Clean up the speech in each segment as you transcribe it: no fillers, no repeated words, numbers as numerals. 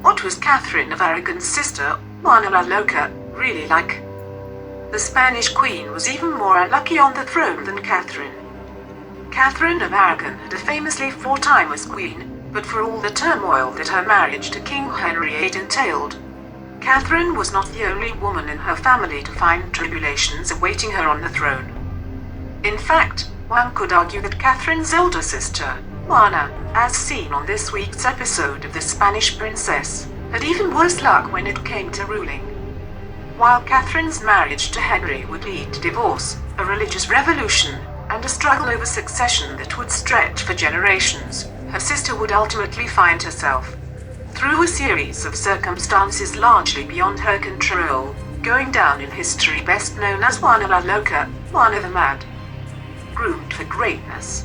What was Catherine of Aragon's sister, Juana la Loca, really like? The Spanish queen was even more unlucky on the throne than Catherine. Catherine of Aragon had famously fought time as queen, but for all the turmoil that her marriage to King Henry VIII entailed, Catherine was not the only woman in her family to find tribulations awaiting her on the throne. In fact, one could argue that Catherine's older sister, Juana, as seen on this week's episode of The Spanish Princess, had even worse luck when it came to ruling. While Catherine's marriage to Henry would lead to divorce, a religious revolution, and a struggle over succession that would stretch for generations, her sister would ultimately find herself, through a series of circumstances largely beyond her control, going down in history best known as Juana la Loca, Juana the Mad. Groomed for greatness.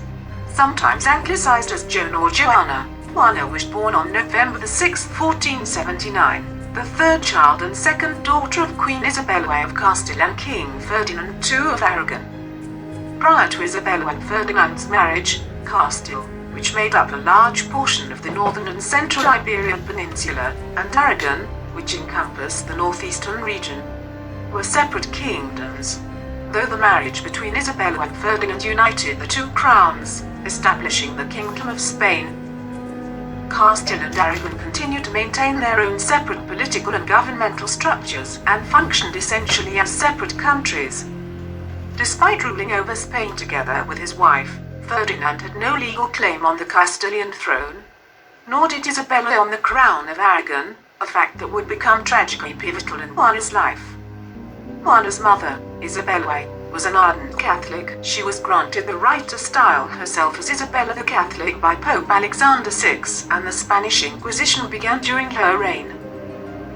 Sometimes anglicized as Joan or Joanna, Juana was born on November 6, 1479, the third child and second daughter of Queen Isabella of Castile and King Ferdinand II of Aragon. Prior to Isabella and Ferdinand's marriage, Castile, which made up a large portion of the northern and central Iberian Peninsula, and Aragon, which encompassed the northeastern region, were separate kingdoms, though the marriage between Isabella and Ferdinand united the two crowns, establishing the Kingdom of Spain. Castile and Aragon continued to maintain their own separate political and governmental structures, and functioned essentially as separate countries. Despite ruling over Spain together with his wife, Ferdinand had no legal claim on the Castilian throne, nor did Isabella on the crown of Aragon, a fact that would become tragically pivotal in Juana's life. Juana's mother, Isabella, was an ardent Catholic. She was granted the right to style herself as Isabella the Catholic by Pope Alexander VI, and the Spanish Inquisition began during her reign.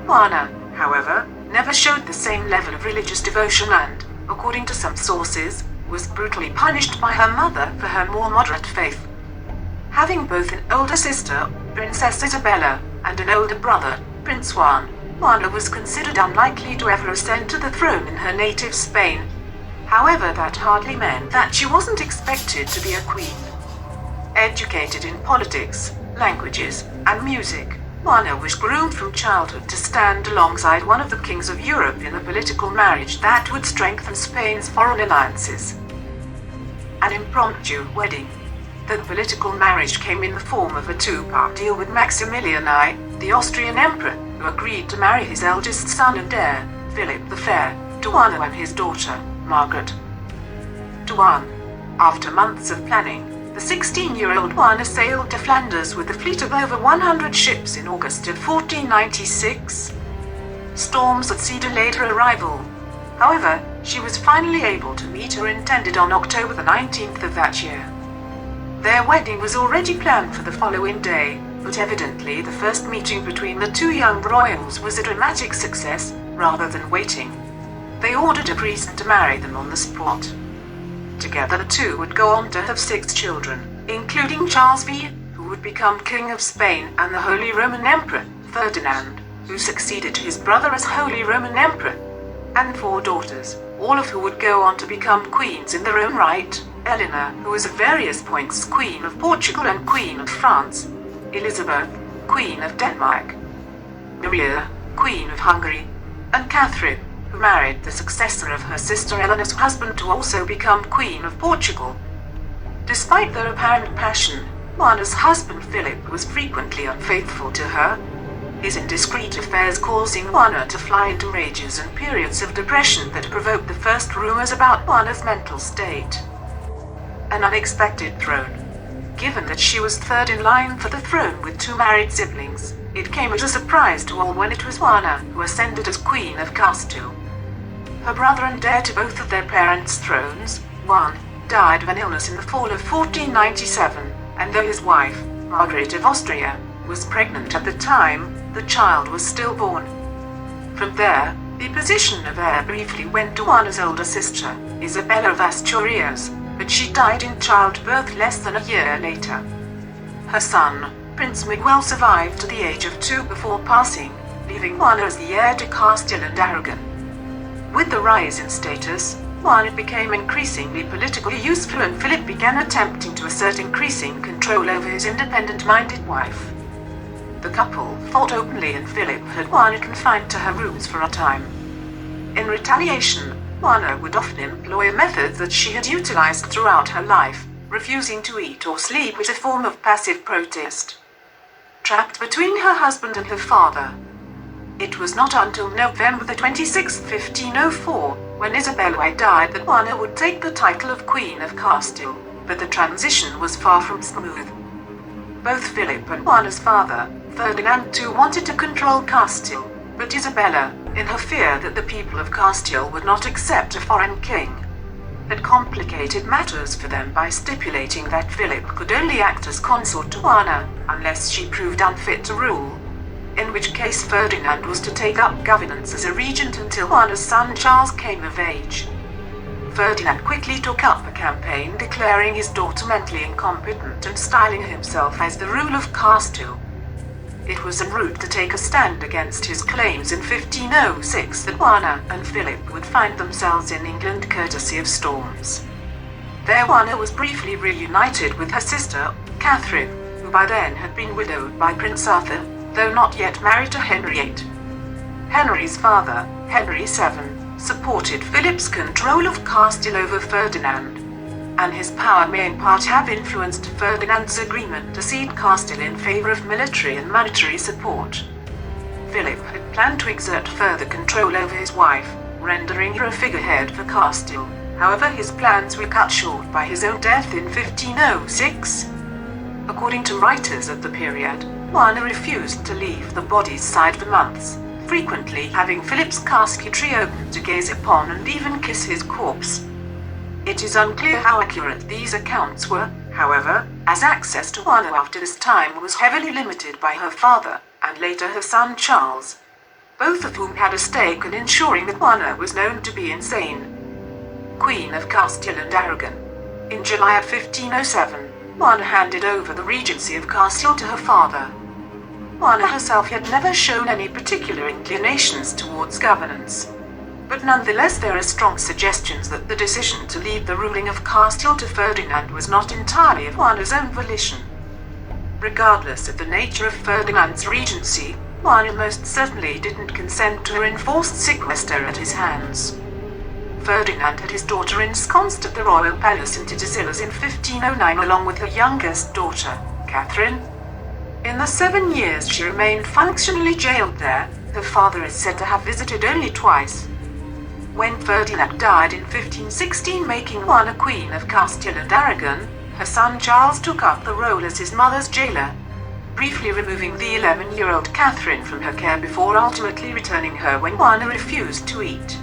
Juana, however, never showed the same level of religious devotion and, according to some sources, was brutally punished by her mother for her more moderate faith. Having both an older sister, Princess Isabella, and an older brother, Prince Juan, Juana was considered unlikely to ever ascend to the throne in her native Spain. However, that hardly meant that she wasn't expected to be a queen. Educated in politics, languages, and music, Juana was groomed from childhood to stand alongside one of the kings of Europe in a political marriage that would strengthen Spain's foreign alliances. An impromptu wedding. The political marriage came in the form of a two-part deal with Maximilian I, the Austrian emperor, who agreed to marry his eldest son and heir, Philip the Fair, to Juana and his daughter, Margaret. To Juan. After months of planning, the 16-year-old Juana sailed to Flanders with a fleet of over 100 ships in August of 1496. Storms at sea delayed her arrival. However, she was finally able to meet her intended on October the 19th of that year. Their wedding was already planned for the following day, but evidently the first meeting between the two young royals was a dramatic success, rather than waiting. They ordered a priest to marry them on the spot. Together the two would go on to have 6 children, including Charles V, who would become King of Spain, and the Holy Roman Emperor, Ferdinand, who succeeded his brother as Holy Roman Emperor, and 4 daughters, all of who would go on to become queens in their own right: Eleanor, who was at various points Queen of Portugal and Queen of France; Elizabeth, Queen of Denmark; Maria, Queen of Hungary; and Catherine, who married the successor of her sister Eleanor's husband to also become Queen of Portugal. Despite their apparent passion, Juana's husband Philip was frequently unfaithful to her, his indiscreet affairs causing Juana to fly into rages and periods of depression that provoked the first rumors about Juana's mental state. An unexpected throne. Given that she was third in line for the throne with 2 married siblings, it came as a surprise to all when it was Juana who ascended as Queen of Castile. Her brother and heir to both of their parents' thrones, Juan, died of an illness in the fall of 1497, and though his wife, Margaret of Austria, was pregnant at the time, the child was stillborn. From there, the position of heir briefly went to Juana's older sister, Isabella of Asturias, but she died in childbirth less than a year later. Her son, Prince Miguel, survived to the age of 2 before passing, leaving Juana as the heir to Castile and Aragon. With the rise in status, Juana became increasingly politically useful, and Philip began attempting to assert increasing control over his independent-minded wife. The couple fought openly and Philip had Juana confined to her rooms for a time. In retaliation, Juana would often employ methods that she had utilized throughout her life. Refusing to eat or sleep was a form of passive protest. Trapped between her husband and her father. It was not until November the 26th, 1504, when Isabella died, that Juana would take the title of Queen of Castile, but the transition was far from smooth. Both Philip and Juana's father, Ferdinand too, wanted to control Castile, but Isabella, in her fear that the people of Castile would not accept a foreign king, had complicated matters for them by stipulating that Philip could only act as consort to Juana, unless she proved unfit to rule, in which case Ferdinand was to take up governance as a regent until Juana's son Charles came of age. Ferdinand quickly took up a campaign declaring his daughter mentally incompetent and styling himself as the ruler of Castile. It was en route to take a stand against his claims in 1506 that Juana and Philip would find themselves in England courtesy of storms. There Juana was briefly reunited with her sister, Catherine, who by then had been widowed by Prince Arthur, though not yet married to Henry VIII. Henry's father, Henry VII, supported Philip's control of Castile over Ferdinand, and his power may in part have influenced Ferdinand's agreement to cede Castile in favor of military and monetary support. Philip had planned to exert further control over his wife, rendering her a figurehead for Castile. However, his plans were cut short by his own death in 1506. According to writers of the period, Juana refused to leave the body's side for months, frequently having Philip's casketry opened to gaze upon and even kiss his corpse. It is unclear how accurate these accounts were, however, as access to Juana after this time was heavily limited by her father, and later her son Charles, both of whom had a stake in ensuring that Juana was known to be insane. Queen of Castile and Aragon. In July of 1507, Juana handed over the regency of Castile to her father. Juana herself had never shown any particular inclinations towards governance. But nonetheless there are strong suggestions that the decision to leave the ruling of Castile to Ferdinand was not entirely of Juana's own volition. Regardless of the nature of Ferdinand's regency, Juana most certainly didn't consent to her enforced sequester at his hands. Ferdinand had his daughter ensconced at the royal palace in Tordesillas in 1509 along with her youngest daughter, Catherine. In the 7 years she remained functionally jailed there, her father is said to have visited only twice. When Ferdinand died in 1516, making Juana Queen of Castile and Aragon, her son Charles took up the role as his mother's jailer, briefly removing the 11-year-old Catherine from her care before ultimately returning her when Juana refused to eat.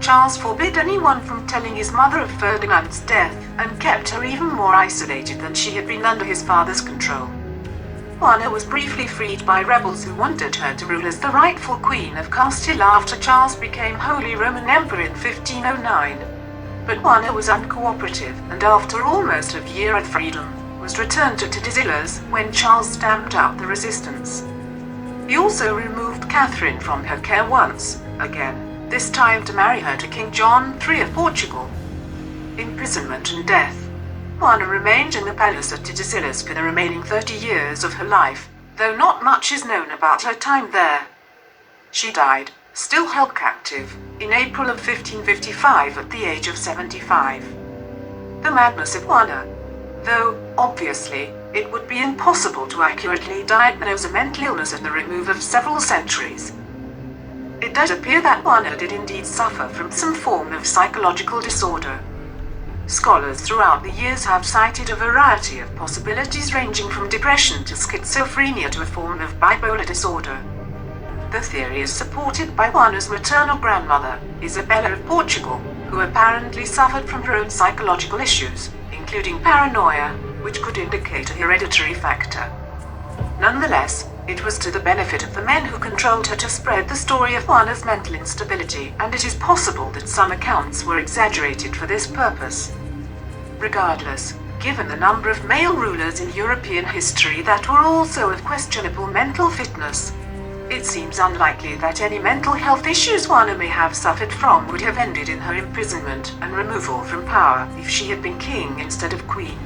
Charles forbid anyone from telling his mother of Ferdinand's death, and kept her even more isolated than she had been under his father's control. Juana was briefly freed by rebels who wanted her to rule as the rightful Queen of Castile after Charles became Holy Roman Emperor in 1509. But Juana was uncooperative, and after almost a year of freedom, was returned to Tordesillas when Charles stamped out the resistance. He also removed Catherine from her care once, again, this time to marry her to King John III of Portugal. Imprisonment and death. Juana remained in the palace at Tordesillas for the remaining 30 years of her life, though not much is known about her time there. She died, still held captive, in April of 1555 at the age of 75. The madness of Juana. Though, obviously, it would be impossible to accurately diagnose a mental illness in the remove of several centuries. It does appear that Juana did indeed suffer from some form of psychological disorder. Scholars throughout the years have cited a variety of possibilities ranging from depression to schizophrenia to a form of bipolar disorder. The theory is supported by Juana's maternal grandmother, Isabella of Portugal, who apparently suffered from her own psychological issues, including paranoia, which could indicate a hereditary factor. Nonetheless, it was to the benefit of the men who controlled her to spread the story of Juana's mental instability, and it is possible that some accounts were exaggerated for this purpose. Regardless, given the number of male rulers in European history that were also of questionable mental fitness, it seems unlikely that any mental health issues Juana may have suffered from would have ended in her imprisonment and removal from power if she had been king instead of queen.